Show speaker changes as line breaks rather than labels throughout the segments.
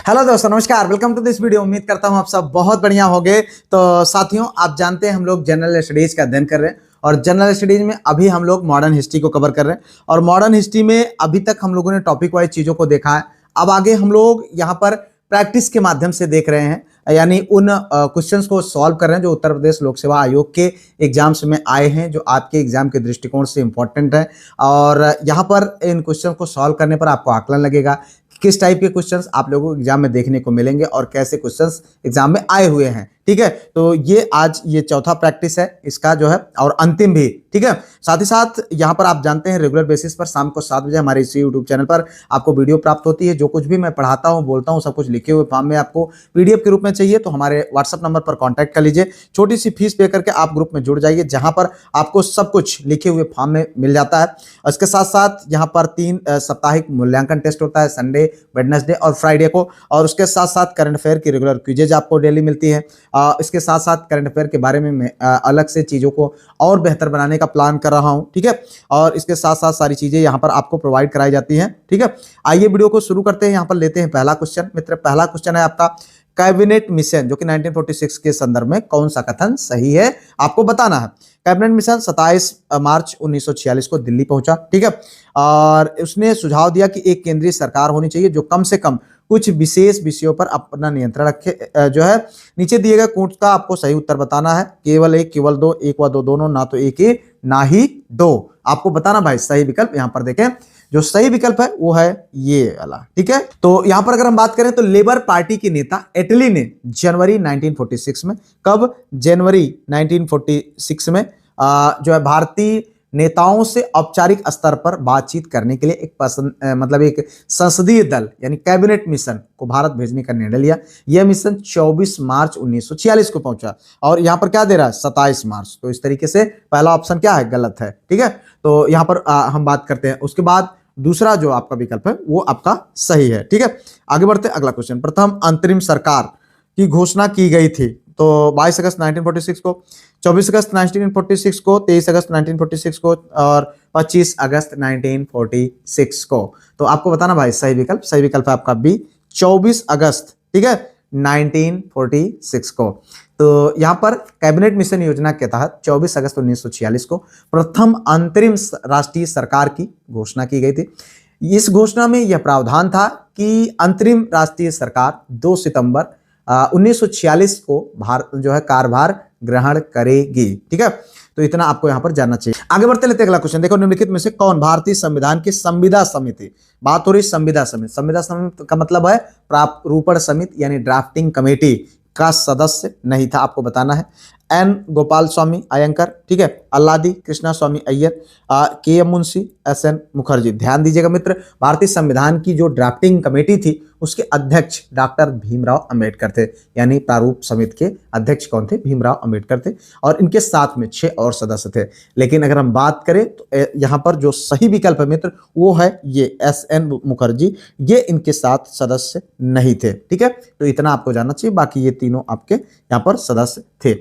Hello दोस्तों, नमस्कार। Welcome to this video. उम्मीद करता हूं आप सब बहुत बढ़िया होंगे। तो साथियों, आप जानते हैं हम लोग जनरल स्टडीज का अध्ययन कर रहे हैं और जनरल स्टडीज में अभी हम लोग मॉडर्न हिस्ट्री को कवर कर रहे हैं और मॉडर्न हिस्ट्री में अभी तक हम लोगों ने टॉपिक वाइज चीजों को देखा है। अब आगे हम लोग यहाँ पर प्रैक्टिस के माध्यम से देख रहे हैं, यानी उन क्वेश्चंस को सॉल्व कर रहे हैं जो उत्तर प्रदेश लोक सेवा आयोग के एग्जाम्स में आए हैं, जो आपके एग्जाम के दृष्टिकोण से इंपॉर्टेंट है। और यहाँ पर इन क्वेश्चन को सॉल्व करने पर आपको आकलन लगेगा किस टाइप के क्वेश्चंस आप लोगों को एग्जाम में देखने को मिलेंगे और कैसे क्वेश्चंस एग्जाम में आए हुए हैं। ठीक है, तो ये आज ये चौथा प्रैक्टिस है इसका जो है, और अंतिम भी। ठीक है, साथ ही साथ यहाँ पर आप जानते हैं रेगुलर बेसिस पर शाम को 7 बजे हमारे इसी यूट्यूब चैनल पर आपको वीडियो प्राप्त होती है। जो कुछ भी मैं पढ़ाता हूँ, बोलता हूँ, सब कुछ लिखे हुए फॉर्म में आपको पीडीएफ के रूप में चाहिए तो हमारे व्हाट्सएप नंबर पर कॉन्टैक्ट कर लीजिए। छोटी सी फीस पे करके आप ग्रुप में जुड़ जाइए, जहां पर आपको सब कुछ लिखे हुए फॉर्म में मिल जाता है। इसके साथ साथ यहाँ पर 3 साप्ताहिक मूल्यांकन टेस्ट होता है, संडे, वेडनेसडे और फ्राइडे को। और उसके साथ साथ करंट अफेयर की रेगुलर क्विजेज आपको डेली मिलती है। इसके साथ साथ करंट अफेयर के बारे में मैं अलग से चीज़ों को और बेहतर बनाने का प्लान कर रहा हूँ। ठीक है, और इसके साथ साथ सारी चीज़ें यहाँ पर आपको प्रोवाइड कराई जाती हैं। ठीक है, आइए वीडियो को शुरू करते हैं। यहाँ पर लेते हैं पहला क्वेश्चन। मित्र, पहला क्वेश्चन है आपका, कैबिनेट मिशन जो कि 1946 के संदर्भ में कौन सा कथन सही है, आपको बताना है। कैबिनेट मिशन 27 मार्च 1946 को दिल्ली पहुंचा। ठीक है, और उसने सुझाव दिया कि एक केंद्रीय सरकार होनी चाहिए जो कम से कम कुछ विशेष विषयों पर अपना नियंत्रण रखे। जो है नीचे दिए गए कूट का आपको सही उत्तर बताना है। केवल एक, केवल दो, एक व दो दोनों, ना तो एक ही ना ही दो। आपको बताना भाई सही विकल्प। यहां पर देखें, जो सही विकल्प है वो है ये वाला। ठीक है, तो यहां पर अगर हम बात करें तो लेबर पार्टी के नेता एटली ने जनवरी 1946 में, कब, जनवरी 1946 में जो है भारतीय नेताओं से औपचारिक स्तर पर बातचीत करने के लिए एक संसदीय दल यानी कैबिनेट मिशन को भारत भेजने का निर्णय लिया। यह मिशन 24 मार्च 1946 को पहुंचा और यहां पर क्या दे रहा है, 27 मार्च। तो इस तरीके से पहला ऑप्शन क्या है, गलत है। ठीक है, तो यहां पर हम बात करते हैं। उसके बाद दूसरा जो आपका विकल्प है वो आपका सही है। ठीक है, आगे बढ़ते हैं। अगला क्वेश्चन, प्रथम अंतरिम सरकार की घोषणा की गई थी तो 22 अगस्त 1946 को, 24 अगस्त 1946 को, 23 अगस्त 1946 को और 25 अगस्त 1946 को। तो आपको बताना भाई सही विकल्प। सही विकल्प है आपका बी, 24 अगस्त। ठीक है, 1946 को। तो यहां पर कैबिनेट मिशन योजना के तहत 24 अगस्त 1946 को प्रथम अंतरिम राष्ट्रीय सरकार की घोषणा की गई थी। इस घोषणा में यह प्रावधान था कि अंतरिम राष्ट्रीय सरकार 2 सितंबर 1946 को भारत जो है कार्यभार ग्रहण करेगी। ठीक है, तो इतना आपको यहां पर जानना चाहिए। आगे बढ़ते लेते अगला क्वेश्चन। देखो, निम्नलिखित में से कौन भारतीय संविधान की संविदा समिति, बात हो रही संविदा समिति, संविदा समिति का मतलब है प्रारूपण समिति यानी ड्राफ्टिंग कमेटी का सदस्य नहीं था। आपको बताना है एन गोपाल स्वामी अयंकर, ठीक है, अल्लादी कृष्णा स्वामी Ayyar, K M Munshi, S N Mukherjee. ध्यान दीजिएगा मित्र, भारतीय संविधान की जो ड्राफ्टिंग कमेटी थी उसके अध्यक्ष डॉक्टर भीमराव अंबेडकर थे, यानी प्रारूप समिति के अध्यक्ष कौन थे, भीमराव अंबेडकर थे। और इनके साथ में 6 और सदस्य थे। लेकिन अगर हम बात करें तो यहाँ पर जो सही विकल्प है मित्र वो है ये एस एन मुखर्जी, ये इनके साथ सदस्य नहीं थे। ठीक है, तो इतना आपको जानना चाहिए, बाकी ये तीनों आपके यहाँ पर सदस्य थे।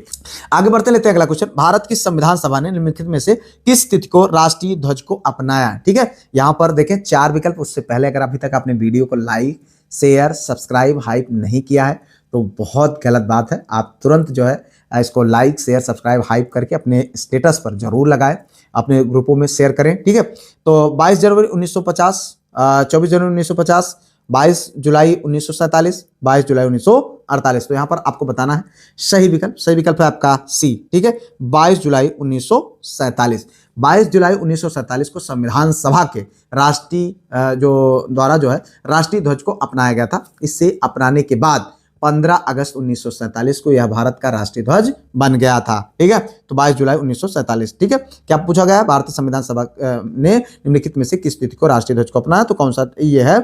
आगे बढ़ते लेते हैं अगला क्वेश्चन। भारत की संविधान सभा ने निम्नलिखित में से किस तिथि को राष्ट्रीय ध्वज को अपनाया। ठीक है, यहां पर देखें 4 विकल्प। उससे पहले अगर अभी तक आपने वीडियो को लाइक, शेयर, सब्सक्राइब, हाइप नहीं किया है तो बहुत गलत बात है। आप तुरंत जो है इसको लाइक, शेयर, सब्सक्राइब, हाइप करके अपने स्टेटस पर जरूर लगाएं, अपने ग्रुपों में शेयर करें। ठीक है, तो 22 जनवरी 1950, 24 जनवरी 1950, 22 जुलाई 1947, 22 जुलाई 1948। तो यहां पर आपको बताना है सही विकल्प। सही विकल्प है आपका सी। ठीक है, 22 जुलाई 1947। 22 जुलाई 1947 को संविधान सभा के राष्ट्रीय द्वारा जो है राष्ट्रीय ध्वज को अपनाया गया था। इससे अपनाने के बाद 15 अगस्त 1947 को यह भारत का राष्ट्रीय ध्वज बन गया था। ठीक है, तो 22 जुलाई 1947। ठीक है, क्या पूछा गया है, भारतीय संविधान सभा ने निम्नलिखित में से किस तिथि को राष्ट्रीय ध्वज को अपनाया, तो कौन सा ये है।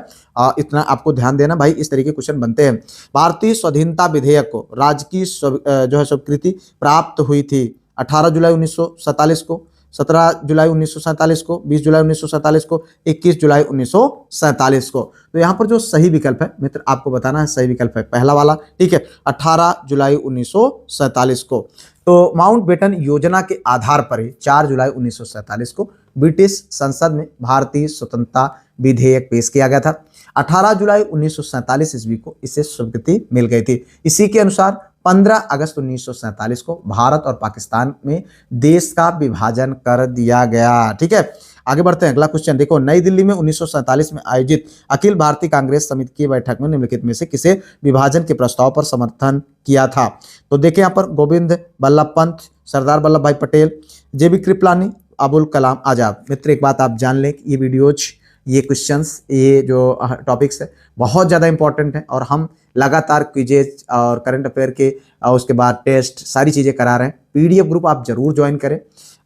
इतना आपको ध्यान देना भाई, इस तरीके क्वेश्चन बनते हैं। भारतीय स्वाधीनता विधेयक को राज्य की जो है स्वीकृति प्राप्त हुई थी 18 जुलाई 1947 को, 17 जुलाई 1947 को, 20 जुलाई 1947 को, 21 जुलाई 1947 को। तो यहाँ पर जो सही विकल्प है मित्र आपको बताना है, सही विकल्प है पहला वाला। ठीक है, 18 जुलाई 1947 को। तो माउंटबेटन योजना के आधार पर ही 4 जुलाई 1947 को ब्रिटिश संसद में भारतीय स्वतंत्रता विधेयक पेश किया गया था। 18 जुलाई 1947 ईस्वी को इसे स्वीकृति मिल गई थी। इसी के अनुसार 15 अगस्त 1947 को भारत और पाकिस्तान में देश का विभाजन कर दिया गया। ठीक है, आगे बढ़ते हैं। अगला क्वेश्चन देखो, नई दिल्ली में 1947 में आयोजित अखिल भारतीय कांग्रेस समिति की बैठक में निम्नलिखित में से किसे विभाजन के प्रस्ताव पर समर्थन किया था? तो देखिए यहाँ पर गोविंद बल्लभ पंत, सरदार वल्लभ भाई पटेल, जेबी कृपलानी, अबुल कलाम आजाद। मित्र एक बात आप जान लें कि ये वीडियोज, ये क्वेश्चंस, ये जो टॉपिक्स है बहुत ज़्यादा इंपॉर्टेंट है और हम लगातार क्विजेज और करंट अफेयर के और उसके बाद टेस्ट सारी चीज़ें करा रहे हैं। पीडीएफ ग्रुप आप जरूर ज्वाइन करें।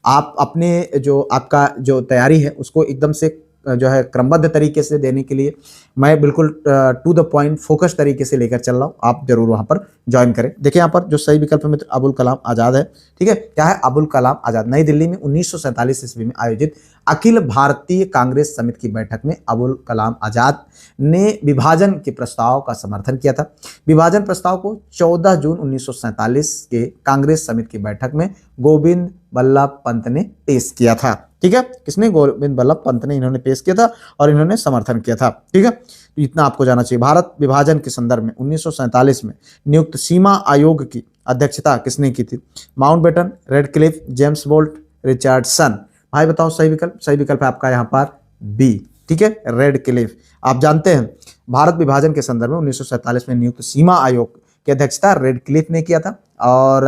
आप अपने जो आपका जो तैयारी है उसको एकदम से जो है क्रमबद्ध तरीके से देने के लिए मैं बिल्कुल टू द पॉइंट फोकस तरीके से लेकर चल रहा हूँ। आप जरूर वहाँ पर ज्वाइन करें। देखिए यहाँ पर जो सही विकल्प है मित्र अबुल कलाम आज़ाद है। ठीक है, क्या है? अबुल कलाम आज़ाद। नई दिल्ली में 1947 ईस्वी में आयोजित अखिल भारतीय कांग्रेस समिति की बैठक में अबुल कलाम आज़ाद ने विभाजन के प्रस्ताव का समर्थन किया था। विभाजन प्रस्ताव को 14 जून 1947 के कांग्रेस समिति की बैठक में गोविंद बल्लभ पंत ने पेश किया था। ठीक है, किसने? गोविंद बल्लभ पंत ने इन्होंने पेश किया था और इन्होंने समर्थन किया था। ठीक है, तो इतना आपको जाना चाहिए। भारत विभाजन के संदर्भ में 1947 में नियुक्त सीमा आयोग की अध्यक्षता किसने की थी? Mountbatten, Radcliffe, James Bolt, Richardson. भाई बताओ सही विकल्प। सही विकल्प है आपका यहाँ पर बी। ठीक है, रेडक्लिफ। आप जानते हैं भारत विभाजन के संदर्भ में 1947 में नियुक्त सीमा आयोग की अध्यक्षता रेडक्लिफ ने किया था और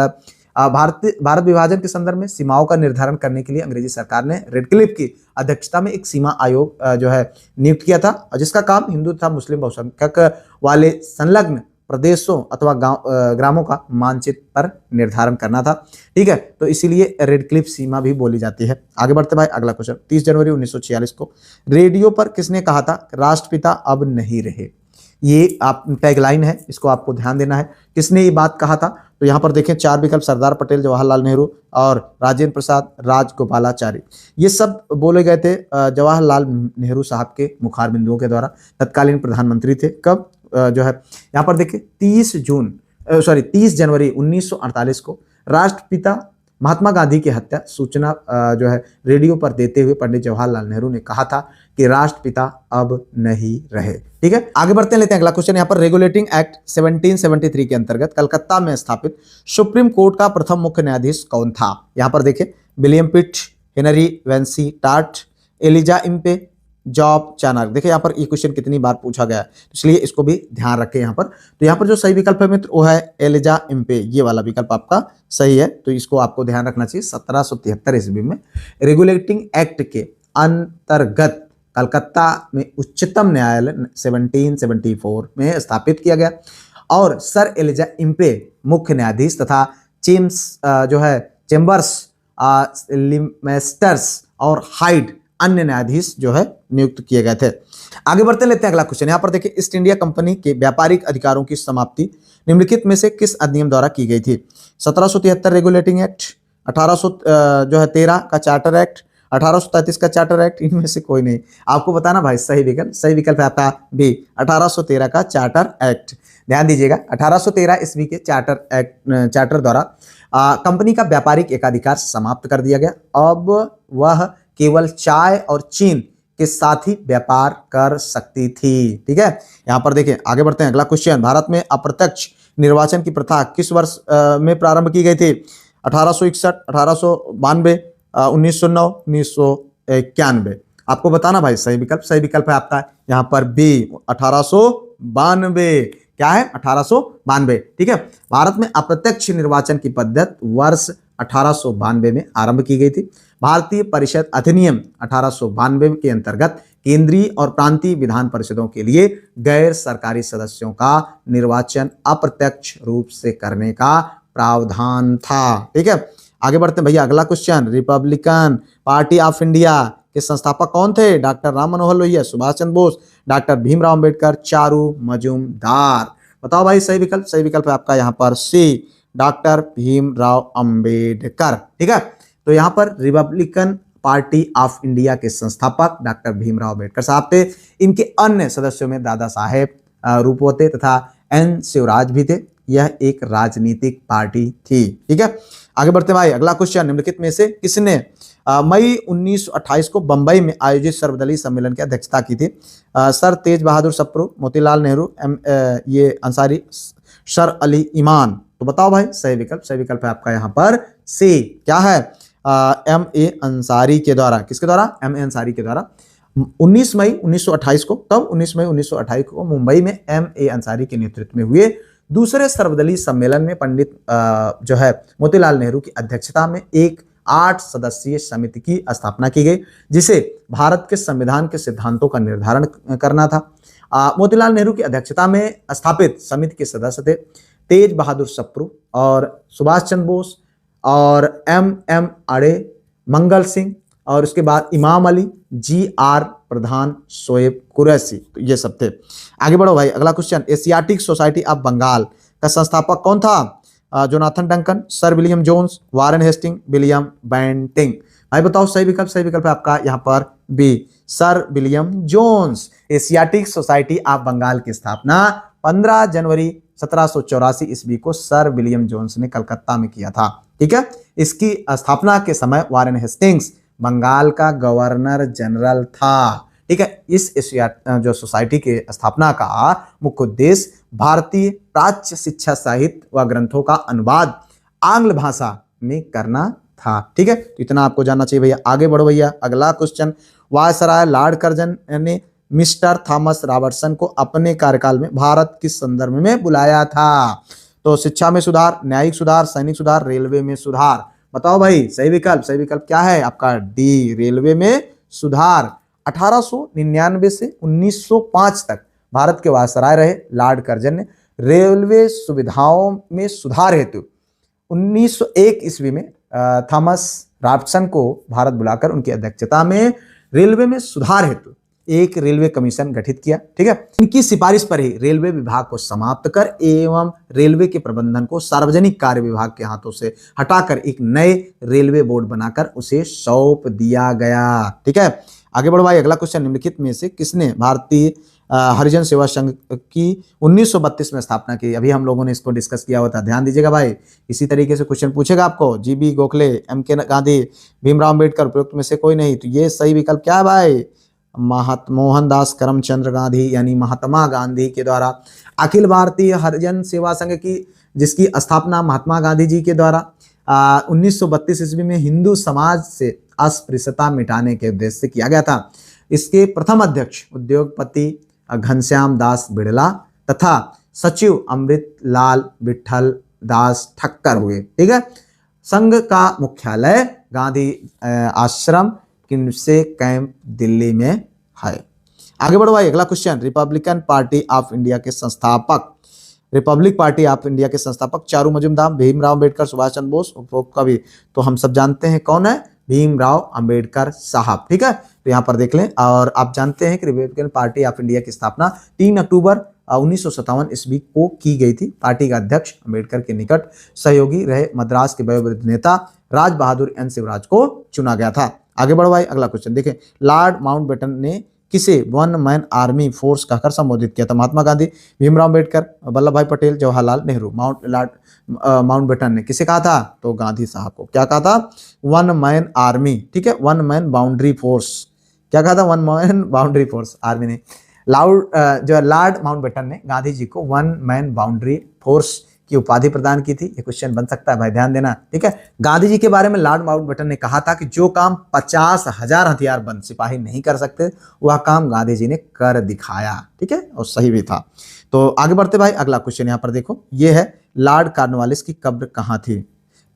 भारत विभाजन के संदर्भ में सीमाओं का निर्धारण करने के लिए अंग्रेजी सरकार ने रेडक्लिफ की अध्यक्षता में एक सीमा आयोग जो है नियुक्त किया था और जिसका काम हिंदू तथा मुस्लिम बहुसंख्यक वाले संलग्न प्रदेशों अथवा ग्रामों का मानचित्र पर निर्धारण करना था। ठीक है, तो इसीलिए रेडक्लिफ सीमा भी बोली जाती है। आगे बढ़ते भाई, अगला क्वेश्चन। 30 जनवरी 1946 को रेडियो पर किसने कहा था राष्ट्रपिता अब नहीं रहे? ये आप टैगलाइन है, इसको आपको ध्यान देना है। किसने ये बात कहा था? तो यहाँ पर देखें 4 विकल्प, सरदार पटेल, जवाहरलाल नेहरू और राजेंद्र प्रसाद, राजगोपालाचारी। ये सब बोले गए थे जवाहरलाल नेहरू साहब के मुखार बिंदुओं के द्वारा। तत्कालीन प्रधानमंत्री थे। कब जो है यहाँ पर देखिए 30 जनवरी 1948 को राष्ट्रपिता महात्मा गांधी की हत्या सूचना जो है रेडियो पर देते हुए पंडित जवाहरलाल नेहरू ने कहा था कि राष्ट्रपिता अब नहीं रहे। ठीक है, आगे बढ़ते लेते हैं अगला क्वेश्चन। यहाँ पर रेगुलेटिंग एक्ट 1773 के अंतर्गत कलकत्ता में स्थापित सुप्रीम कोर्ट का प्रथम मुख्य न्यायाधीश कौन था? यहाँ पर देखिए William Pitt, Henry Vansittart, Elijah Impey, Job Charnock. देखिए यहाँ पर ये क्वेश्चन कितनी बार पूछा गया है, इसलिए इसको भी ध्यान रखें यहाँ पर। तो यहाँ पर जो सही विकल्प है मित्र वो है एलिजा इम्पे। ये वाला विकल्प आपका सही है, तो इसको आपको ध्यान रखना चाहिए। 1773 ईस्वी में रेगुलेटिंग एक्ट के अंतर्गत कलकत्ता में उच्चतम न्यायालय 1774 में स्थापित किया गया और सर एलिजा इम्पे मुख्य न्यायाधीश तथा चेम्बर्स, लिमेस्टर्स और हाइड अन्य न्यायाधीश जो है नियुक्त किए गए थे। आगे बढ़ते लेते हैं अगला क्वेश्चन। यहाँ पर देखिए ईस्ट इंडिया कंपनी के व्यापारिक अधिकारों की समाप्ति निम्नलिखित में से किस अधिनियम द्वारा की गई थी? 1773 रेगुलेटिंग एक्ट, 1813 का चार्टर एक्ट, 1833 का चार्टर एक्ट, इनमें से कोई नहीं। आपको बताना भाई सही विकल्प है आपका बी, 1813 का चार्टर एक्ट। ध्यान दीजिएगा, 1813 ईस्वी के चार्टर द्वारा कंपनी का व्यापारिक एकाधिकार समाप्त कर दिया गया। अब वह केवल चाय और चीन के साथ ही व्यापार कर सकती थी। ठीक है, यहाँ पर देखें। आगे बढ़ते हैं अगला क्वेश्चन। भारत में अप्रत्यक्ष निर्वाचन की प्रथा किस वर्ष में प्रारंभ की गई थी? 1861, 1892, 1909, 1991। आपको बताना भाई सही विकल्प है आपका यहाँ पर बी, 1892। क्या है? 1892। ठीक है, भारत में अप्रत्यक्ष निर्वाचन की पद्धति वर्ष 1892 में आरंभ की गई थी। भारतीय परिषद अधिनियम 1892 के अंतर्गत केंद्रीय और प्रांतीय विधान परिषदों के लिए गैर सरकारी सदस्यों का निर्वाचन अप्रत्यक्ष रूप से करने का प्रावधान था। ठीक है, आगे बढ़ते हैं भैया अगला question. Republican party of India के संस्थापक कौन थे? Doctor Ram Manohar Lohia, Subhash Chandra Bose, doctor Bhimrao Ambedkar, Charu Majumdar. बताओ भाई सही विकल्प है आपका यहाँ पर सी, डॉक्टर भीमराव अंबेडकर। ठीक है, तो यहाँ पर रिपब्लिकन पार्टी ऑफ इंडिया के संस्थापक डॉक्टर भीमराव अंबेडकर साहब थे। इनके अन्य सदस्यों में दादा साहेब रूपवते तथा एन शिवराज भी थे। यह एक राजनीतिक पार्टी थी। ठीक है, आगे बढ़ते भाई। अगला क्वेश्चन, निम्नलिखित में से किसने मई 1928 को बंबई में आयोजित सर्वदलीय सम्मेलन की अध्यक्षता की थी? सर तेज बहादुर सप्रू, मोतीलाल नेहरू, ये अंसारी, सर अली इमाम। तो बताओ भाई सही विकल्प। सही विकल्प है आपका यहाँ पर सी। क्या है? एम ए अंसारी के द्वारा। किसके द्वारा? एम ए अंसारी के द्वारा 19 मई 1928 को, कब? 19 मई 1928 को मुंबई में एम ए अंसारी के नेतृत्व में हुए दूसरे सर्वदलीय सम्मेलन में पंडित जो है मोतीलाल नेहरू की अध्यक्षता में एक 8 सदस्यीय समिति की स्थापना की गई, जिसे भारत के संविधान के सिद्धांतों का निर्धारण करना था। मोतीलाल नेहरू की अध्यक्षता में स्थापित समिति के सदस्य थे तेज बहादुर सप्रू और सुभाष चंद्र बोस और एम एम अड़े, मंगल सिंह और उसके बाद इमाम अली, जी आर प्रधान, शोएब कुरैशी। तो ये सब थे। आगे बढ़ो भाई। अगला question, Asiatic society of Bengal का संस्थापक कौन था? Jonathan Duncan, sir William Jones, Warren Hasting, William Bentinck. भाई बताओ सही विकल्प। सही विकल्प है आपका यहाँ पर B, sir William Jones. Asiatic society of Bengal की स्थापना 15 जनवरी 1784 ईस्वी को सर विलियम जोन्स ने कलकत्ता में किया था। ठीक है, इसकी स्थापना के समय वारेन हेस्टिंग्स बंगाल का गवर्नर जनरल था। ठीक है, इस एशिया जो सोसाइटी के स्थापना का मुख्य उद्देश्य भारतीय प्राच्य शिक्षा साहित्य व ग्रंथों का अनुवाद आंग्ल भाषा में करना था। ठीक है, तो इतना आपको जानना चाहिए भैया। आगे बढ़ो भैया। अगला क्वेश्चन, वायसराय लॉर्ड कर्जन ने मिस्टर थॉमस रॉबर्टसन को अपने कार्यकाल में भारत किस संदर्भ में बुलाया था? तो शिक्षा में सुधार, न्यायिक सुधार, सैनिक सुधार, रेलवे में सुधार। बताओ भाई सही विकल्प। सही विकल्प क्या है आपका? डी, रेलवे में सुधार। 1899 से 1905 तक भारत के वायसराय रहे लॉर्ड कर्जन ने रेलवे सुविधाओं में सुधार हेतु 1901 ईस्वी में थॉमस रॉबर्टसन को भारत बुलाकर उनकी अध्यक्षता में रेलवे में सुधार हेतु एक रेलवे कमीशन गठित किया। ठीक है, इनकी सिफारिश पर ही रेलवे विभाग को समाप्त कर एवं रेलवे के प्रबंधन को सार्वजनिक कार्य विभाग के हाथों से हटाकर एक नए रेलवे बोर्ड बनाकर उसे सौंप दिया गया। ठीक है, आगे बढ़ो भाई। अगला क्वेश्चन, निम्नलिखित में से किसने भारतीय हरिजन सेवा संघ की 1932 में स्थापना की? अभी हम लोगों ने इसको डिस्कस किया हुआ था, ध्यान दीजिएगा भाई। इसी तरीके से क्वेश्चन पूछेगा आपको। जीबी गोखले, एम के गांधी, भीमराव अम्बेडकर, उपयुक्त में से कोई नहीं। तो ये सही विकल्प क्या है भाई? मोहनदास करमचंद्र गांधी यानी महात्मा गांधी के द्वारा अखिल भारतीय हरिजन सेवा संघ की, जिसकी स्थापना महात्मा गांधी जी के द्वारा 1932 ईस्वी में हिंदू समाज से अस्पृश्यता मिटाने के उद्देश्य से किया गया था। इसके प्रथम अध्यक्ष उद्योगपति घनश्याम दास बिड़ला तथा सचिव अमृत लाल विठल दास ठक्कर हुए। ठीक है, संघ का मुख्यालय गांधी आश्रम किनसे कैंप दिल्ली में है। आगे बढ़ो भाई। अगला question, Republican party of India के संस्थापक, रिपब्लिक पार्टी ऑफ इंडिया के संस्थापक चारू मजुमदार, भीमराव अम्बेडकर, सुभाष चंद्र बोस, उपरोक्त का भी तो हम सब जानते हैं कौन है? भीमराव अम्बेडकर साहब। ठीक है, तो यहाँ पर देख लें। और आप जानते हैं कि रिपब्लिकन पार्टी ऑफ इंडिया की स्थापना 3 अक्टूबर 1957 ईस्वी को की गई थी। पार्टी का अध्यक्ष अम्बेडकर के निकट सहयोगी रहे मद्रास के वयोवृद्ध नेता राज बहादुर एन शिवराज को चुना गया था। आगे बढ़ो भाई। अगला क्वेश्चन देखें, लॉर्ड माउंटबेटन ने किसे वन मैन आर्मी फोर्स कहकर संबोधित किया था? महात्मा गांधी, भीमराव अम्बेडकर, वल्लभ भाई पटेल, जवाहरलाल नेहरू। लॉर्ड माउंटबेटन ने किसे कहा था? तो गांधी साहब को। क्या कहा था? One man army. ठीक है, वन मैन बाउंड्री फोर्स। क्या कहा था? One man boundary force, army ने। लॉर्ड माउंटबेटन ने गांधी जी को वन मैन बाउंड्री फोर्स की उपाधि प्रदान की थी। ये क्वेश्चन बन सकता है भाई, ध्यान देना। ठीक है, गांधी जी के बारे में लॉर्ड माउंटबेटन ने कहा था कि जो काम 50,000 हथियारबंद सिपाही नहीं कर सकते, वह काम गांधी जी ने कर दिखाया। ठीक है, और सही भी था। तो आगे बढ़ते भाई। अगला क्वेश्चन यहाँ पर देखो, ये है लॉर्ड कॉर्नवालिस की कब्र कहाँ थी?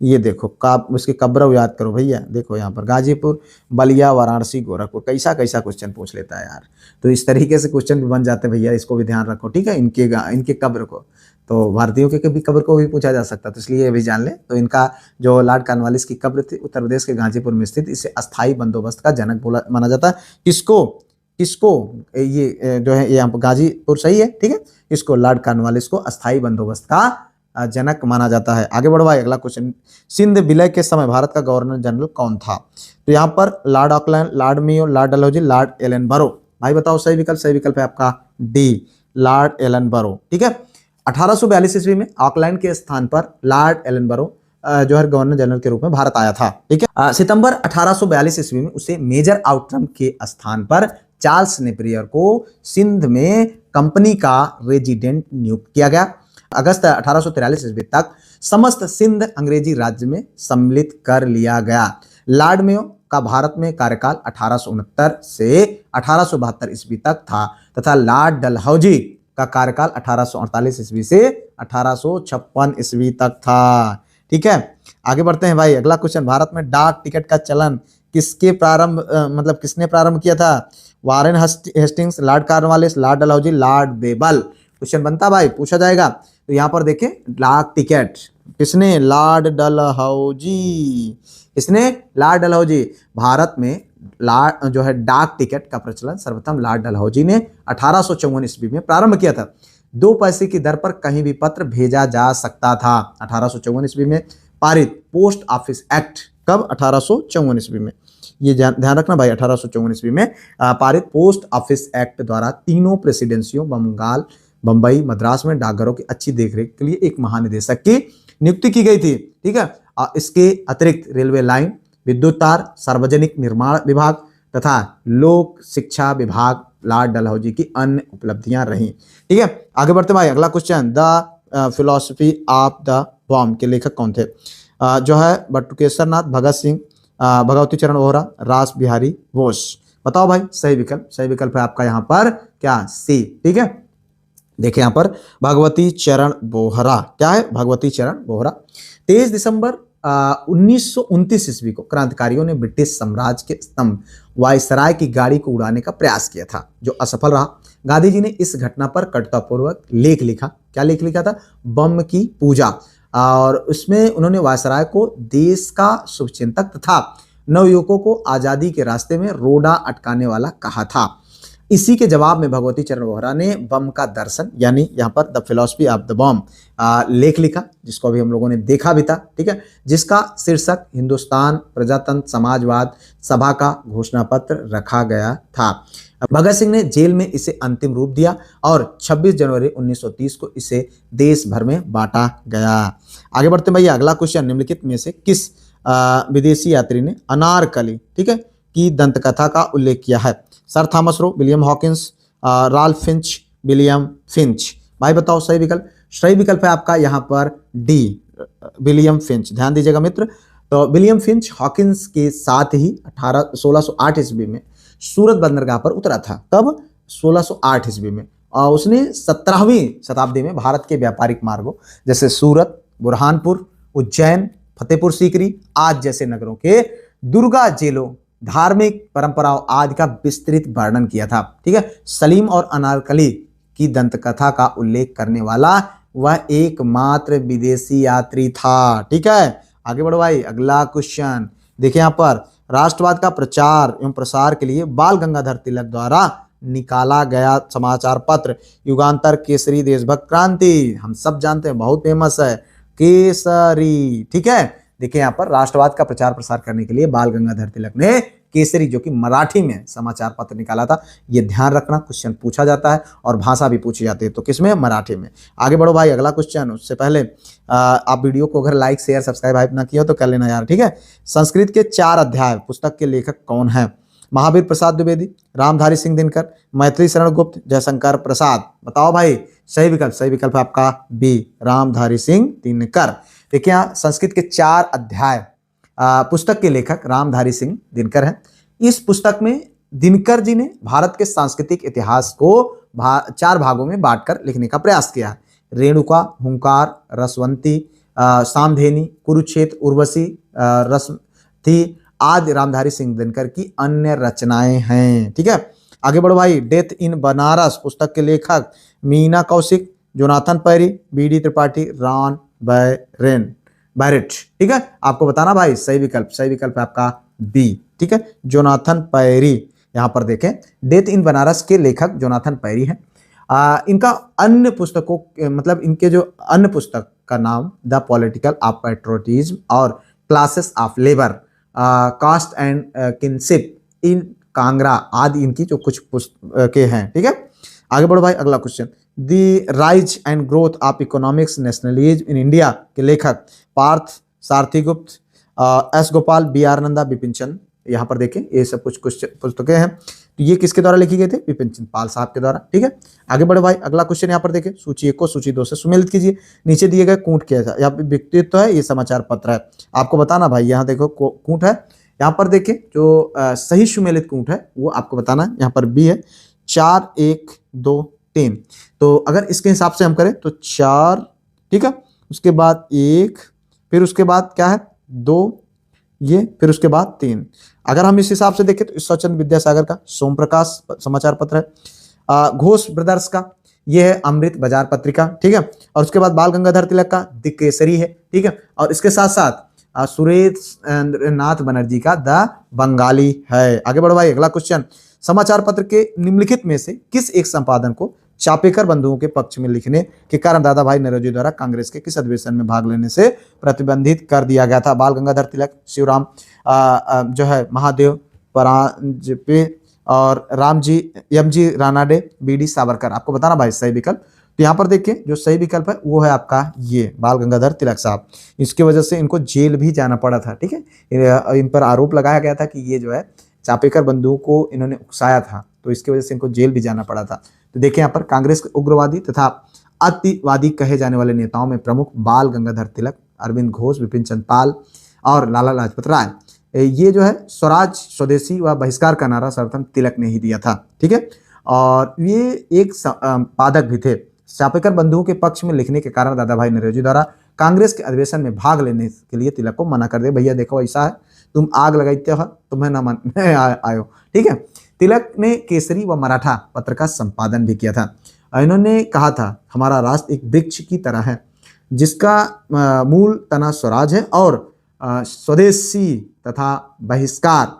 ये देखो, उसकी कब्र याद करो भैया। देखो यहाँ पर गाजीपुर, बलिया, वाराणसी, गोरखपुर। कैसा कैसा क्वेश्चन पूछ लेता है यार। तो इस तरीके से क्वेश्चन भी बन जाते हैं भैया, इसको भी ध्यान रखो। ठीक है, इनके कब्र को, तो भारतीयों के भी कब्र को भी पूछा जा सकता है, तो इसलिए ये भी जान ले। तो इनका जो लॉर्ड कॉर्नवालिस की कब्र थी उत्तर प्रदेश के गाजीपुर में स्थित, इसे अस्थाई बंदोबस्त का जनक माना जाता है। किसको ये जो है यहाँ पर गाजीपुर सही है। ठीक है, इसको लॉर्ड कॉर्नवालिस को अस्थाई बंदोबस्त का जनक माना जाता है। आगे बढ़ो भाई। अगला क्वेश्चन, सिंध विलय के समय भारत का गवर्नर जनरल कौन था? तो यहाँ पर lord Auckland, lord Mayo, lord Dalhousie, lord Ellenborough. भाई बताओ सही विकल्प। सही विकल्प है आपका डी, लॉर्ड एलन बरो। ठीक है, 1842 ईस्वी में ऑकलैंड के स्थान पर लॉर्ड एलनबरो जो है गवर्नर जनरल के रूप में भारत आया था। ठीक है, सितंबर 1842 ईस्वी में उसे मेजर आउटरम के स्थान पर चार्ल्स नेपियर को सिंध में कंपनी का रेजिडेंट नियुक्त किया गया। अगस्त 1843 ईस्वी तक समस्त सिंध अंग्रेजी राज्य में सम्मिलित कर लिया गया। लॉर्ड मेयो का भारत में कार्यकाल 1869 से 1872 ईस्वी तक था तथा लॉर्ड डलहौजी का कार्यकाल 1848 ईस्वी से 1856 ईस्वी तक था। ठीक है, आगे बढ़ते हैं भाई। अगला क्वेश्चन, भारत में डाक टिकट का चलन किसने प्रारंभ किया था? Warren Hastings, lord Cornwallis, lord Dalhousie, lord Wavell. Question बनता भाई, पूछा जाएगा। तो यहाँ पर देखें, डाक टिकट किसने? लॉर्ड डलहौजी। इसने लॉर्ड डलहौजी। भारत में जो है डाक टिकट का प्रचलन सर्वप्रथम लॉर्ड डलहौजी ने 1854 ईस्वी में प्रारंभ किया था। 2 पैसे की दर पर कहीं भी पत्र भेजा जा सकता था। 1854 ईस्वी में पारित पोस्ट ऑफिस एक्ट। कब? 1854 ईस्वी में। ये ध्यान रखना भाई, 1854 ईस्वी में पारित पोस्ट ऑफिस एक्ट द्वारा तीनों प्रेसिडेंसियों बंगाल, बंबई, मद्रास में डाकघरों की अच्छी देखरेख के लिए एक महानिदेशक की नियुक्ति की गई थी। ठीक है, इसके अतिरिक्त रेलवे लाइन, विद्युत तार, सार्वजनिक निर्माण विभाग तथा लोक शिक्षा विभाग लॉर्ड डलहौजी की अन्य उपलब्धियां रहीं। ठीक है, आगे बढ़ते भाई। अगला question, the philosophy of the bomb के लेखक कौन थे? जो है बटुकेश्वर नाथ, भगत सिंह, भगवती चरण वोहरा, रास बिहारी बोस। बताओ भाई सही विकल्प। सही विकल्प है आपका यहाँ पर क्या? सी। ठीक है, देखिए यहाँ पर भगवती चरण बोहरा। क्या है? भगवती चरण बोहरा। 23 दिसंबर 1929 ईस्वी को क्रांतिकारियों ने ब्रिटिश साम्राज्य के स्तंभ वायसराय की गाड़ी को उड़ाने का प्रयास किया था, जो असफल रहा। गांधी जी ने इस घटना पर कटुतापूर्वक लेख लिखा। क्या लेख लिखा था? बम की पूजा। और उसमें उन्होंने वायसराय को देश का शुभचिंतक तथा नवयुवकों को आजादी के रास्ते में रोड़ा अटकाने वाला कहा था। इसी के जवाब में भगवती चरण वोहरा ने बम का दर्शन यानी यहाँ पर the philosophy of the bomb लेख लिखा, जिसको अभी हम लोगों ने देखा भी था। ठीक है, जिसका शीर्षक हिंदुस्तान प्रजातंत्र समाजवाद सभा का घोषणा पत्र रखा गया था। भगत सिंह ने जेल में इसे अंतिम रूप दिया और 26 जनवरी 1930 को इसे देश भर में बांटा गया। आगे बढ़ते भैया। अगला क्वेश्चन, निम्नलिखित में से किस विदेशी यात्री ने अनारकली, ठीक है, की दंतकथा का उल्लेख किया है? Sir Thomas Roe, William Hawkins, Ralph Finch, William Finch. भाई बताओ सही विकल्प। सही विकल्प है आपका यहाँ पर डी, विलियम फिंच। ध्यान दीजिएगा मित्र। तो विलियम फिंच हॉकिंस के साथ ही 1608 ईस्वी में सूरत बंदरगाह पर उतरा था। कब? 1608 ईस्वी में। और उसने 17वीं शताब्दी में भारत के व्यापारिक मार्गों जैसे सूरत, बुरहानपुर, उज्जैन, फतेहपुर सीकरी आदि जैसे नगरों के दुर्गा जेलों, धार्मिक परंपराओं आदि का विस्तृत वर्णन किया था। ठीक है, सलीम और अनारकली की दंतकथा का उल्लेख करने वाला वह एकमात्र विदेशी यात्री था। ठीक है, आगे बढ़ो भाई। अगला क्वेश्चन देखिए यहाँ पर, राष्ट्रवाद का प्रचार एवं प्रसार के लिए बाल गंगाधर तिलक द्वारा निकाला गया समाचार पत्र युगांतर, केसरी, देशभक्त, क्रांति। हम सब जानते हैं, बहुत फेमस है केसरी। ठीक है, देखिए यहाँ पर राष्ट्रवाद का प्रचार प्रसार करने के लिए बाल गंगाधर तिलक ने केसरी, जो कि मराठी में समाचार पत्र निकाला था। ये ध्यान रखना, क्वेश्चन पूछा जाता है और भाषा भी पूछी जाती है। तो किसमें? मराठी में। आगे बढ़ो भाई। अगला क्वेश्चन, उससे पहले आप वीडियो को अगर लाइक शेयर सब्सक्राइब ना किया तो कर लेना यार। ठीक है, संस्कृत के 4 अध्याय पुस्तक के लेखक कौन है? महावीर प्रसाद द्विवेदी, रामधारी सिंह दिनकर, मैथिली शरण गुप्त, जयशंकर प्रसाद। बताओ भाई सही विकल्प। सही विकल्प है आपका बी, रामधारी सिंह दिनकर। देखिए यहाँ संस्कृत के 4 अध्याय पुस्तक के लेखक रामधारी सिंह दिनकर हैं। इस पुस्तक में दिनकर जी ने भारत के सांस्कृतिक इतिहास को 4 भागों में बांटकर लिखने का प्रयास किया है। रेणुका, हुंकार, रसवंती, सामधेनी, कुरुक्षेत्र, उर्वशी, रसथी आदि रामधारी सिंह दिनकर की अन्य रचनाएं हैं। ठीक है, आगे बढ़ो भाई। डेथ इन बनारस पुस्तक के लेखक Meena Kaushik, Jonathan Parry, B D. Tripathi, Ron Barrett. ठीक है, आपको बताना भाई सही विकल्प। सही विकल्प है आपका बी। ठीक है, जोनाथन पैरी। यहाँ पर देखें, डेथ इन बनारस के लेखक जोनाथन पैरी हैं। इनका अन्य पुस्तकों मतलब इनके जो अन्य पुस्तक का नाम द पॉलिटिकल ऑफ पैट्रियोटिज्म और classes of labour, caste and kinship in Kangra आदि इनकी जो कुछ पुस्तकें हैं। ठीक है, आगे बढ़ो भाई। अगला question, the rise and growth of economics nationalism in India के लेखक Partha Sarathi Gupta, S Gopal, B R Nanda, Bipin Chandra. यहाँ पर देखें ये सब कुछ कुछ पुस्तकें हैं, तो ये किसके द्वारा लिखी गई थी? बिपिन चंद्र पाल साहब के द्वारा। ठीक है, आगे बढ़े भाई। अगला क्वेश्चन यहाँ पर देखें, सूची 1 को सूची 2 से सुमेलित कीजिए। नीचे दिए गए कूट क्या है? यहाँ पे व्यक्तित्व है, ये समाचार पत्र है। आपको बताना भाई, यहाँ देखो कूट है, यहाँ पर देखें जो सही सुमेलित कूट है वो आपको बताना है। यहाँ पर बी है 4 1 2 3, तो अगर इसके हिसाब से हम करें तो 4, ठीक है, उसके बाद 1, फिर उसके बाद क्या है 2, ये फिर उसके बाद 3। अगर हम इस हिसाब से देखें तो ईश्वरचंद्र विद्यासागर का सोम प्रकाश समाचार पत्र है, घोष ब्रदर्स का ये है अमृत बाजार पत्रिका, ठीक है, और उसके बाद बाल गंगाधर तिलक का द केसरी है, ठीक है, और इसके साथ साथ सुरेश नाथ बनर्जी का द बंगाली है। आगे बढ़ो भाई। अगला क्वेश्चन, समाचार पत्र के निम्नलिखित में से किस एक संपादन को चापेकर बंधुओं के पक्ष में लिखने के कारण दादा भाई नौरोजी द्वारा कांग्रेस के किस अधिवेशन में भाग लेने से प्रतिबंधित कर दिया गया था? बाल गंगाधर तिलक, शिवराम जो है महादेव परांजपे, और रामजी एमजी रानाडे, बीडी सावरकर। आपको बताना भाई सही विकल्प। तो यहाँ पर देखिए जो सही विकल्प है वो है आपका ये बाल गंगाधर तिलक साहब। इसकी वजह से इनको जेल भी जाना पड़ा था, ठीक है, इन पर आरोप लगाया गया था कि ये जो है चापेकर बंधुओं को इन्होंने उकसाया था, तो इसकी वजह से इनको जेल भी जाना पड़ा था। तो देखिए यहाँ पर कांग्रेस के उग्रवादी तथा अतिवादी कहे जाने वाले नेताओं में प्रमुख बाल गंगाधर तिलक, अरविंद घोष, विपिन चंद्र पाल और लाला लाजपत राय। ये जो है स्वराज, स्वदेशी व बहिष्कार का नारा सर्वप्रथम तिलक ने ही दिया था, ठीक है, और ये एक पादक भी थे। चापेकर बंधुओं के पक्ष में लिखने के कारण दादा भाई नौरोजी द्वारा कांग्रेस के अधिवेशन में भाग लेने के लिए तिलक को मना कर दे। भैया देखो ऐसा है, तुम आग लगाते हो, तुम्हें ना मन आयो, ठीक है। तिलक ने केसरी व मराठा पत्र का संपादन भी किया था। इन्होंने कहा था हमारा राष्ट्र एक वृक्ष की तरह है जिसका मूल तना स्वराज है और स्वदेशी तथा बहिष्कार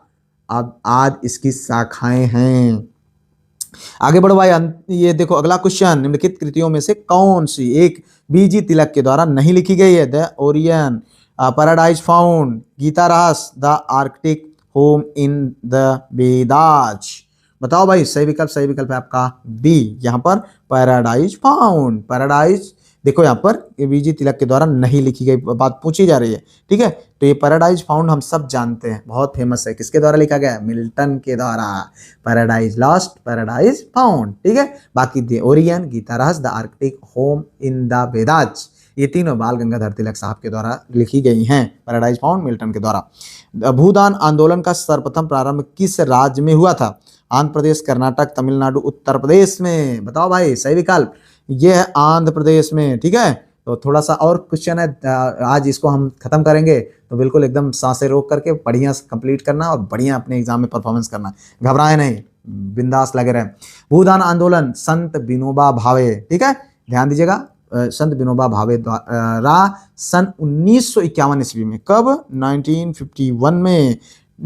अब आज इसकी शाखाएं हैं। आगे बढ़ो भाई। ये देखो अगला क्वेश्चन, निम्नलिखित कृतियों में से कौन सी एक बीजी तिलक के द्वारा नहीं लिखी गई है? The Orion, paradise found, Gita Rahasya, the Arctic home in the Vedas. बताओ भाई सही विकल्प है आपका बी, यहाँ पर पैराडाइज फाउंड। पैराडाइज देखो यहाँ पर बीजी तिलक के द्वारा नहीं लिखी गई बात पूछी जा रही है, ठीक है, तो ये पैराडाइज फाउंड हम सब जानते हैं, बहुत फेमस है। किसके द्वारा लिखा गया है? मिल्टन के द्वारा। पैराडाइज लॉस्ट, पैराडाइज फाउंड, ठीक है। बाकी the Orion, Gita Rahasya, the Arctic home in the Vedas, ये तीनों बाल गंगाधर तिलक साहब के द्वारा लिखी गई हैं। पैराडाइज फाउंड मिल्टन के द्वारा। भूदान आंदोलन का सर्वप्रथम प्रारंभ किस राज्य में हुआ था? आंध्र प्रदेश, कर्नाटक, तमिलनाडु, उत्तर प्रदेश में। बताओ भाई सही विकल्प, ये है आंध्र प्रदेश में, ठीक है। तो थोड़ा सा और क्वेश्चन है, आज इसको हम खत्म करेंगे, तो बिल्कुल एकदम सांसें रोक करके बढ़िया से कंप्लीट करना और बढ़िया अपने एग्जाम में परफॉर्मेंस करना, घबराए नहीं, बिंदास लगे रहे। भूदान आंदोलन संत विनोबा भावे, ठीक है, ध्यान दीजिएगा, संत विनोबा भावे द्वारा सन 1951 ईस्वी में, कब? 1951 में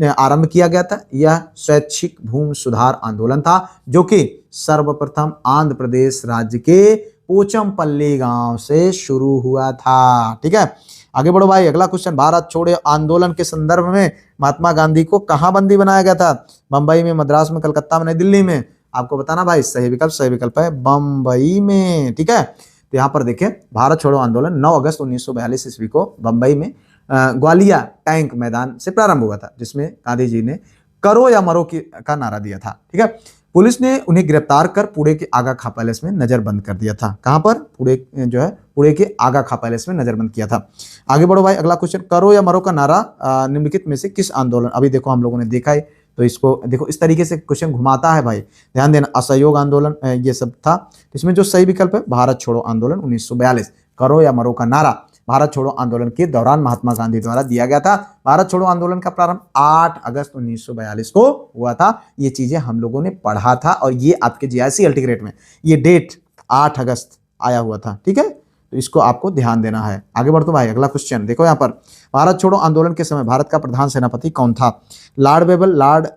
आरंभ किया गया था। यह स्वैच्छिक भूमि सुधार आंदोलन था जो कि सर्वप्रथम आंध्र प्रदेश राज्य के पोचमपल्ली गांव से शुरू हुआ था, ठीक है। आगे बढ़ो भाई। अगला क्वेश्चन, भारत छोड़ो आंदोलन के संदर्भ में महात्मा गांधी को कहां बंदी बनाया गया था? बंबई में, मद्रास में, कलकत्ता में, नई दिल्ली में। आपको बताना भाई सही विकल्प है बंबई में, ठीक है। तो यहाँ पर देखें भारत छोड़ो आंदोलन 9 अगस्त 1942 ईस्वी को बंबई में ग्वालिया टैंक मैदान से प्रारंभ हुआ था, जिसमें गांधी जी ने करो या मरो का नारा दिया था, ठीक है। पुलिस ने उन्हें गिरफ्तार कर पुणे के आगा खा पैलेस में नजरबंद कर दिया था। कहां पर? पुणे के आगा खा पैलेस में नजरबंद किया था। आगे बढ़ो भाई। अगला क्वेश्चन, करो या मरो का नारा निम्नलिखित में से किस आंदोलन, अभी देखो हम लोगों ने देखा है, तो इसको देखो इस तरीके से क्वेश्चन घुमाता है भाई, ध्यान देना। असहयोग आंदोलन ये सब था। इसमें जो सही विकल्प है भारत छोड़ो आंदोलन 1942। करो या मरो का नारा भारत छोड़ो आंदोलन के दौरान महात्मा गांधी द्वारा दिया गया था। भारत छोड़ो आंदोलन का प्रारंभ 8 अगस्त 1942 को हुआ था। ये चीजें हम लोगों ने पढ़ा था और ये आपके जीआईसी अल्टीग्रेट में ये डेट 8 अगस्त आया हुआ था, ठीक है, तो इसको आपको ध्यान देना है। आगे बढ़ो भाई। अगला क्वेश्चन देखो यहाँ पर, भारत छोड़ो आंदोलन के समय भारत का प्रधान सेनापति कौन था? Lord Wavell, Lord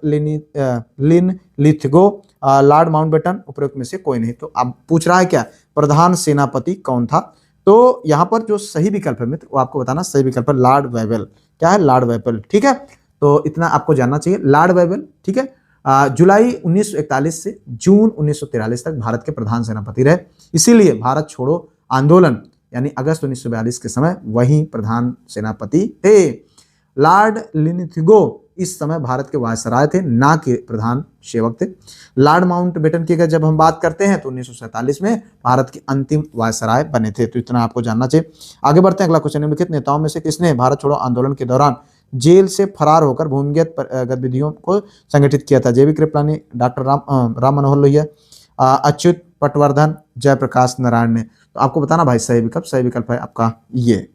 Linlithgow, Lord Mountbatten, उपरोक्त में से कोई नहीं। तो अब पूछ रहा है क्या, प्रधान सेनापति कौन था? तो यहाँ पर जो सही विकल्प है मित्र वो आपको बताना, सही विकल्प है लॉर्ड वेबल। क्या है? लॉर्ड वेबल, ठीक है। तो इतना आपको जानना चाहिए, लॉर्ड वेबल, ठीक है। जुलाई 1941 से जून 1943 तक भारत के प्रधान सेनापति रहे। इसीलिए भारत छोड़ो आंदोलन यानी अगस्त 1942 के समय वही प्रधान सेनापति थे। लॉर्ड लिनिथिगो इस समय भारत के वायसराय थे, ना कि प्रधान सेवक थे। लॉर्ड माउंटबेटन की अगर जब हम बात करते हैं तो 1947 में भारत के अंतिम वायसराय बने थे। तो इतना आपको जानना चाहिए। आगे बढ़ते हैं। अगला क्वेश्चन, निम्नलिखित नेताओं में से किसने भारत छोड़ो आंदोलन के दौरान जेल से फरार होकर भूमिगत गतिविधियों को संगठित किया था? जेबी कृपलानी, डॉक्टर राम मनोहर लोहिया, अच्युत पटवर्धन, जयप्रकाश नारायण ने। तो आपको बताना भाई सही विकल्प है आपका ये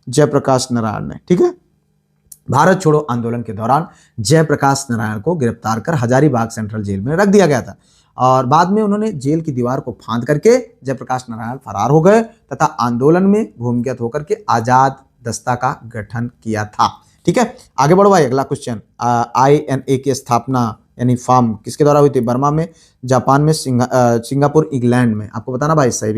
जयप्रकाश नारायण ने। ठीक है, भारत छोड़ो आंदोलन के दौरान जयप्रकाश नारायण को गिरफ्तार कर हजारीबाग सेंट्रल जेल में रख दिया गया था और बाद में उन्होंने जेल की दीवार को फांद करके जयप्रकाश नारायण फरार हो गए तथा आंदोलन में भूमिगत होकर के आजाद दस्ता का गठन किया था। ठीक है, आगे बढ़ो भाई। अगला क्वेश्चन, INA की स्थापना यानी फॉर्म किसके द्वारा हुई थी? बर्मा में, जापान में, सिंगापुर, इंग्लैंड में। आपको बताना भाई सही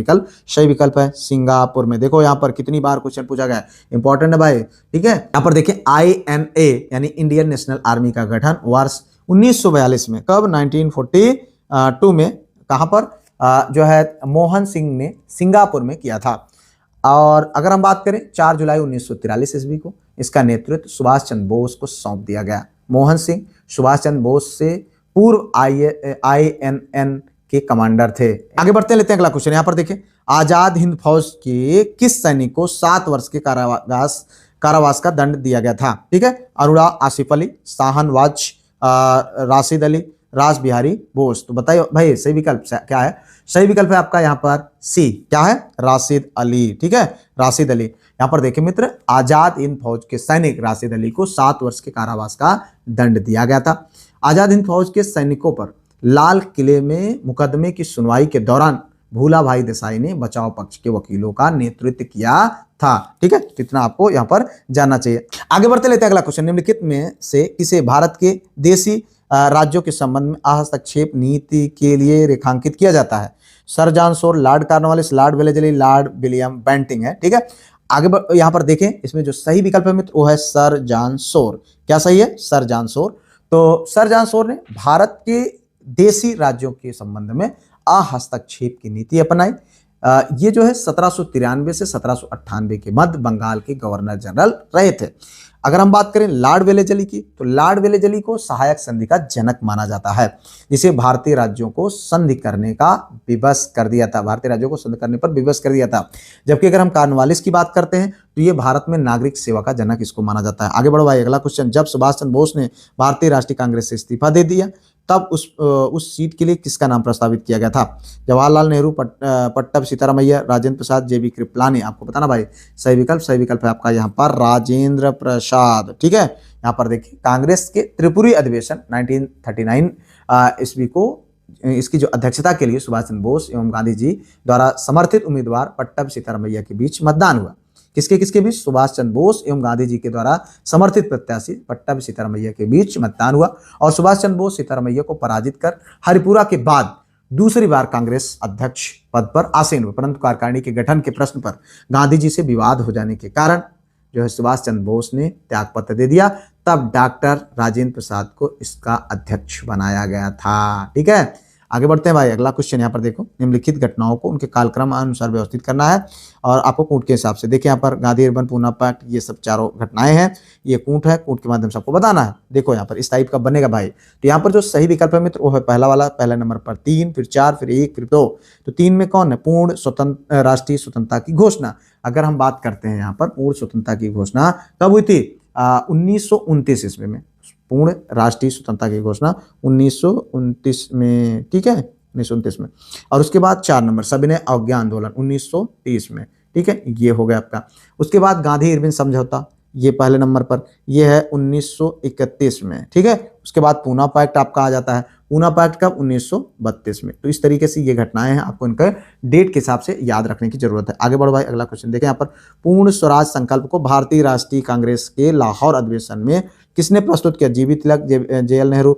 विकल्प है सिंगापुर में। देखो यहाँ पर कितनी बार क्वेश्चन पूछा गया है, इंपॉर्टेंट है भाई। ठीक है, यहाँ पर देखिए INA यानी इंडियन नेशनल आर्मी का गठन वर्ष 1942 में, कब? 1942 में। कहां पर? जो है मोहन सिंह ने सिंगापुर में किया था। और अगर हम बात करें 4 जुलाई 1943 ईस्वी को इसका नेतृत्व सुभाष चंद्र बोस को सौंप दिया गया। मोहन सिंह सुभाष चंद्र बोस से पूर्व INN के कमांडर थे। आगे बढ़ते लेते हैं अगला क्वेश्चन। यहाँ पर देखिए, आजाद हिंद फौज के किस सैनिक को 7 वर्ष के कारावास का दंड दिया गया था? ठीक है, अरोड़ा, आसिफ अली, साहन वाज, राशिद अली, रास बिहारी बोस। तो बताइए भाई सही विकल्प क्या है? सही विकल्प है आपका यहाँ पर सी, क्या है? राशिद अली। ठीक है, राशिद अली। यहाँ पर देखिए मित्र, आजाद हिंद फौज के सैनिक राशिद अली को 7 वर्ष के कारावास का दंड दिया गया था। आजाद हिंद फौज के सैनिकों पर लाल किले में मुकदमे की सुनवाई के दौरान भूला भाई देसाई ने बचाव पक्ष के वकीलों का नेतृत्व किया था। ठीक है, कितना आपको यहाँ पर जानना चाहिए। आगे बढ़ते लेते हैं अगला क्वेश्चन, निम्नलिखित में से किसे भारत के देशी राज्यों के संबंध में हस्तक्षेप नीति के लिए रेखांकित किया जाता है? Sir John Shore, lord Cornwallis, lord Wellesley, lord William Bentinck है। ठीक है, आगे यहाँ पर देखें, इसमें जो सही विकल्प है मित्र वो है सर जॉन शोर। क्या सही है? सर जॉन शोर। तो सर जॉन शोर ने भारत के देशी राज्यों के संबंध में हस्तक्षेप की नीति अपनाई। ये जो है 1793 से 1798 के मध्य बंगाल के गवर्नर जनरल रहे थे। अगर हम बात करें लॉर्ड वेलेस्ली की, तो लॉर्ड वेलेस्ली को सहायक संधि का जनक माना जाता है, जिसे भारतीय राज्यों को संधि करने का विवश कर दिया था। भारतीय राज्यों को संधि करने पर विवश कर दिया था। जबकि अगर हम कॉर्नवालिस की बात करते हैं तो ये भारत में नागरिक सेवा का जनक इसको माना जाता है। आगे बढ़ो भाई। अगला क्वेश्चन, जब सुभाष चंद्र बोस ने भारतीय राष्ट्रीय कांग्रेस से इस्तीफा दे दिया तब उस सीट के लिए किसका नाम प्रस्तावित किया गया था? जवाहरलाल नेहरू, पट्टभ सीतारामैया, राजेंद्र प्रसाद, जेबी कृपलानी। आपको बताना भाई सही विकल्प है आपका यहाँ पर राजेंद्र प्रसाद। ठीक है, यहाँ पर देखिए, कांग्रेस के त्रिपुरी अधिवेशन 1939 ईस्वी को इसकी जो अध्यक्षता के लिए सुभाष चंद्र बोस एवं गांधी जी द्वारा समर्थित उम्मीदवार पट्टभ सीतारामैया के बीच मतदान हुआ। किसके बीच? सुभाष चंद्र बोस एवं गांधी जी के द्वारा समर्थित प्रत्याशी पट्टभ सीतारामैया के बीच मतदान हुआ और सुभाष चंद्र बोस सीतारामैया को पराजित कर हरिपुरा के बाद दूसरी बार कांग्रेस अध्यक्ष पद पर आसीन हुए। परंतु कार्यकारिणी के गठन के प्रश्न पर गांधी जी से विवाद हो जाने के कारण जो है सुभाष चंद्र बोस ने त्यागपत्र दे दिया। तब डॉक्टर राजेंद्र प्रसाद को इसका अध्यक्ष बनाया गया था। ठीक है, आगे बढ़ते हैं भाई। अगला क्वेश्चन यहाँ पर देखो, निम्नलिखित घटनाओं को उनके कालक्रम अनुसार व्यवस्थित करना है और आपको कूट के हिसाब से। देखिए यहाँ पर गांधी अर्बन पूना पैक्ट, ये सब चारों घटनाएं हैं। ये कूट है, कूट के माध्यम से आपको बताना है। देखो यहाँ पर इस टाइप का बनेगा भाई। तो यहाँ पर जो सही विकल्प है मित्र वो है पहला वाला, पहले नंबर पर 3, फिर 4, फिर 1, फिर 2। तो 3 में कौन है? पूर्ण स्वतंत्र राष्ट्रीय स्वतंत्रता की घोषणा। अगर हम बात करते हैं यहाँ पर पूर्ण स्वतंत्रता की घोषणा कब हुई थी? 1929 ईस्वी में पूर्ण राष्ट्रीय स्वतंत्रता की घोषणा 1929 में। ठीक है, 1929 में। और उसके बाद 4 नंबर सविनय अवज्ञा आंदोलन 1930 में। ठीक है, ये हो गया आपका। उसके बाद गांधी इरविन समझौता, ये पहले नंबर पर, ये है 1931 में। ठीक है, उसके बाद पूना पैक्ट आपका आ जाता है। पूना पैक्ट कब? 1932 में। तो इस तरीके से ये घटनाएं हैं, आपको इनका डेट के हिसाब से याद रखने की जरूरत है। आगे बढ़ो भाई। अगला क्वेश्चन देखें यहाँ पर, पूर्ण स्वराज संकल्प को भारतीय राष्ट्रीय कांग्रेस के लाहौर अधिवेशन में किसने प्रस्तुत किया? जीवी तिलक, JL नेहरू,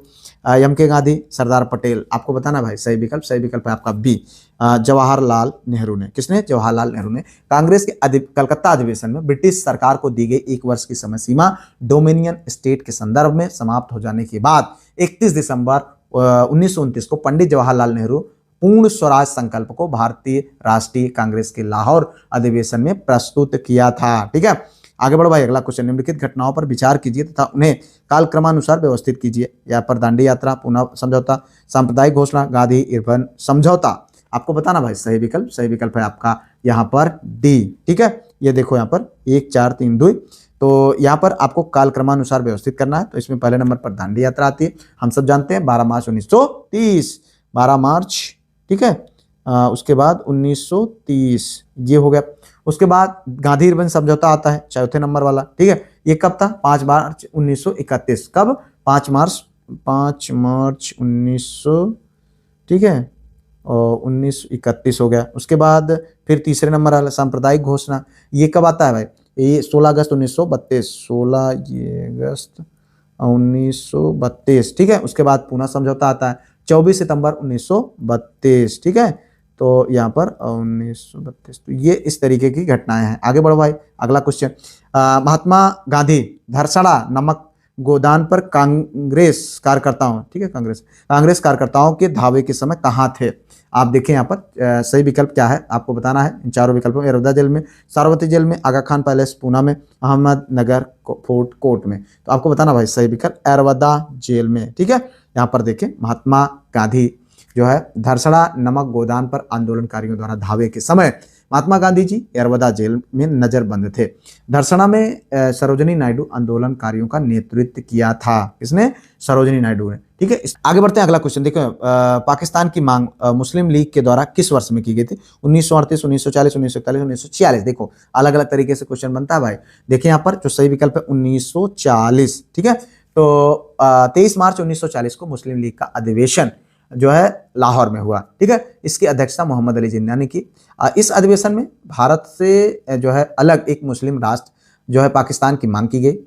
MK गांधी, सरदार पटेल। आपको बताना भाई सही विकल्प है आपका बी, जवाहरलाल नेहरू ने। किसने? जवाहरलाल नेहरू ने। कांग्रेस के कलकत्ता अधिवेशन में ब्रिटिश सरकार को दी गई 1 वर्ष की समय सीमा डोमिनियन स्टेट के संदर्भ में समाप्त हो जाने के बाद 31 दिसंबर 1929 को पंडित जवाहरलाल नेहरू पूर्ण स्वराज संकल्प को भारतीय राष्ट्रीय कांग्रेस के लाहौर अधिवेशन में प्रस्तुत किया था। ठीक है, आगे बढ़ो भाई। अगला क्वेश्चन, निम्नलिखित घटनाओं पर विचार कीजिए तथा उन्हें कालक्रमानुसार व्यवस्थित कीजिए। यहाँ पर दांडी यात्रा, पुनः समझौता, सांप्रदायिक घोषणा, गांधी इरविन समझौता। आपको बताना भाई सही विकल्प है आपका यहाँ पर डी। ठीक है, ये देखो यहाँ पर 1 4 3 2, तो यहाँ पर आपको कालक्रमानुसार व्यवस्थित करना है। तो इसमें पहले नंबर पर दांडी यात्रा आती है, हम सब जानते हैं 12 मार्च 1930, 12 मार्च। ठीक है, उसके बाद 1930 ये हो गया। उसके बाद गांधी इरविन समझौता आता है, चौथे नंबर वाला। ठीक है, ये कब था? 5 मार्च 1931। कब? 5 मार्च 1900, ठीक है, और 1931 हो गया। उसके बाद फिर तीसरे नंबर वाला सांप्रदायिक घोषणा, ये कब आता है भाई? ये 16 अगस्त 1932, 16 अगस्त 1932। ठीक है, उसके बाद पुनः समझौता आता है 24 सितंबर 1932। ठीक है, तो यहाँ पर 1932। तो ये इस तरीके की घटनाएं हैं। आगे बढ़ो भाई। अगला क्वेश्चन, महात्मा गांधी धरसड़ा नमक गोदान पर कांग्रेस कार्यकर्ताओं, ठीक है, कांग्रेस कार्यकर्ताओं के धावे के समय कहाँ थे? आप देखें यहाँ पर सही विकल्प क्या है आपको बताना है। इन चारों विकल्पों में एरवदा जेल में, साबरमती जेल में, आगा खान पैलेस पूना में, अहमदनगर फोर्ट कोर्ट में। तो आपको बताना भाई सही विकल्प एरवदा जेल में। ठीक है, यहाँ पर देखें महात्मा गांधी जो है धरसड़ा नमक गोदान पर आंदोलनकारियों द्वारा धावे के समय महात्मा गांधी जी एरवदा जेल में नजरबंद थे। धरसड़ा में सरोजिनी नायडू आंदोलनकारियों का नेतृत्व किया था। किसने? सरोजिनी नायडू ने। ठीक है, आगे बढ़ते हैं। अगला क्वेश्चन देखो, पाकिस्तान की मांग मुस्लिम लीग के द्वारा किस वर्ष में की गई थी? 1938, 1940, 1941, 1946। देखो अलग अलग तरीके से क्वेश्चन बनता है भाई। देखिए यहाँ पर जो सही विकल्प है 1940। ठीक है, तो 23 मार्च 1940 को मुस्लिम लीग का अधिवेशन जो है लाहौर में हुआ। ठीक है, इसकी अध्यक्षता मोहम्मद अली जिन्ना ने की। इस अधिवेशन में भारत से जो है अलग एक मुस्लिम राष्ट्र जो है पाकिस्तान की मांग की गई।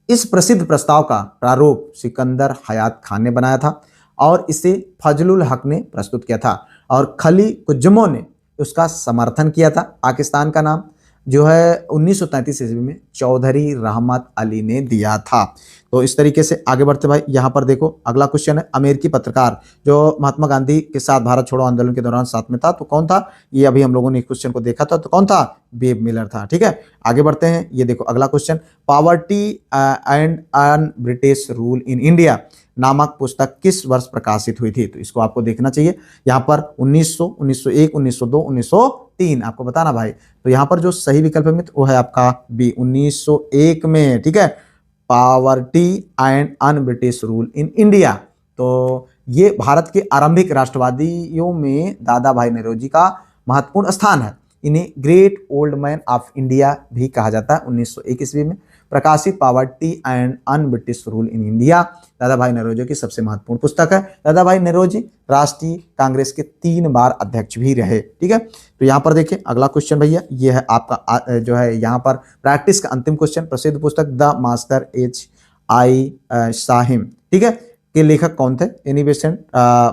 इस प्रसिद्ध प्रस्ताव का प्रारूप सिकंदर हयात खान ने बनाया था और इसे फजलुल हक ने प्रस्तुत किया था और खली कुज्जमो ने उसका समर्थन किया था। पाकिस्तान का नाम जो है 1933 ईस्वी में चौधरी रहमत अली ने दिया था। तो इस तरीके से आगे बढ़ते भाई। यहाँ पर देखो अगला क्वेश्चन है, अमेरिकी पत्रकार जो महात्मा गांधी के साथ भारत छोड़ो आंदोलन के दौरान साथ में था, तो कौन था? ये अभी हम लोगों ने क्वेश्चन को देखा था, तो कौन था? बेब मिलर था। ठीक है, आगे बढ़ते हैं। ये देखो अगला question, poverty and un British rule in India नामक पुस्तक किस वर्ष प्रकाशित हुई थी? तो इसको आपको देखना चाहिए। यहाँ पर 1900, 1901, 1902, 1903 आपको बताना भाई। तो यहाँ पर जो सही विकल्प है वो है आपका बी, 1901 में। ठीक है, poverty and un British rule in India. तो ये भारत के आरंभिक राष्ट्रवादियों में दादा भाई नौरोजी का महत्वपूर्ण स्थान है। इन्हें great old man of India भी कहा जाता है। 1901 ईस्वी में प्रकाशित poverty and un British rule in India दादा भाई नौरोजी की सबसे महत्वपूर्ण पुस्तक है। दादा भाई नौरोजी राष्ट्रीय कांग्रेस के 3 बार अध्यक्ष भी रहे। ठीक है, तो यहाँ पर देखिए अगला क्वेश्चन भैया, ये है आपका जो है यहाँ पर प्रैक्टिस का अंतिम क्वेश्चन। प्रसिद्ध पुस्तक द मास्टर H.I. साहिम, ठीक है, के लेखक कौन थे? Annie Besant,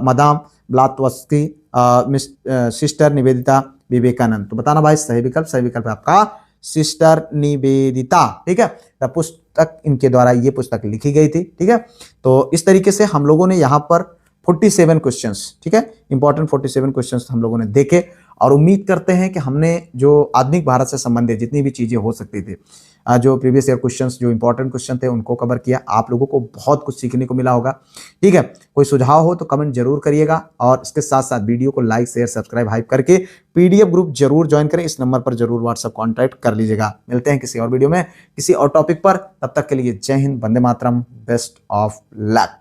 Madame Blavatsky, sister Nivedita Vivekananda. तो बताना भाई सही विकल्प है आपका सिस्टर निवेदिता। ठीक है, तो पुस्तक इनके द्वारा ये पुस्तक लिखी गई थी। ठीक है, तो इस तरीके से हम लोगों ने यहाँ पर 47 क्वेश्चंस, ठीक है, इंपॉर्टेंट 47 क्वेश्चंस हम लोगों ने देखे और उम्मीद करते हैं कि हमने जो आधुनिक भारत से संबंधित जितनी भी चीजें हो सकती थी, जो प्रीवियस ईयर क्वेश्चंस जो इंपॉर्टेंट क्वेश्चन थे उनको कवर किया। आप लोगों को बहुत कुछ सीखने को मिला होगा। ठीक है, कोई सुझाव हो तो कमेंट जरूर करिएगा और इसके साथ साथ वीडियो को लाइक शेयर सब्सक्राइब हाइप करके पीडीएफ ग्रुप जरूर ज्वाइन करें। इस नंबर पर जरूर व्हाट्सएप कॉन्टैक्ट कर लीजिएगा। मिलते हैं किसी और वीडियो में किसी और टॉपिक पर, तब तक के लिए जय Hind, Vande Mataram, best of luck.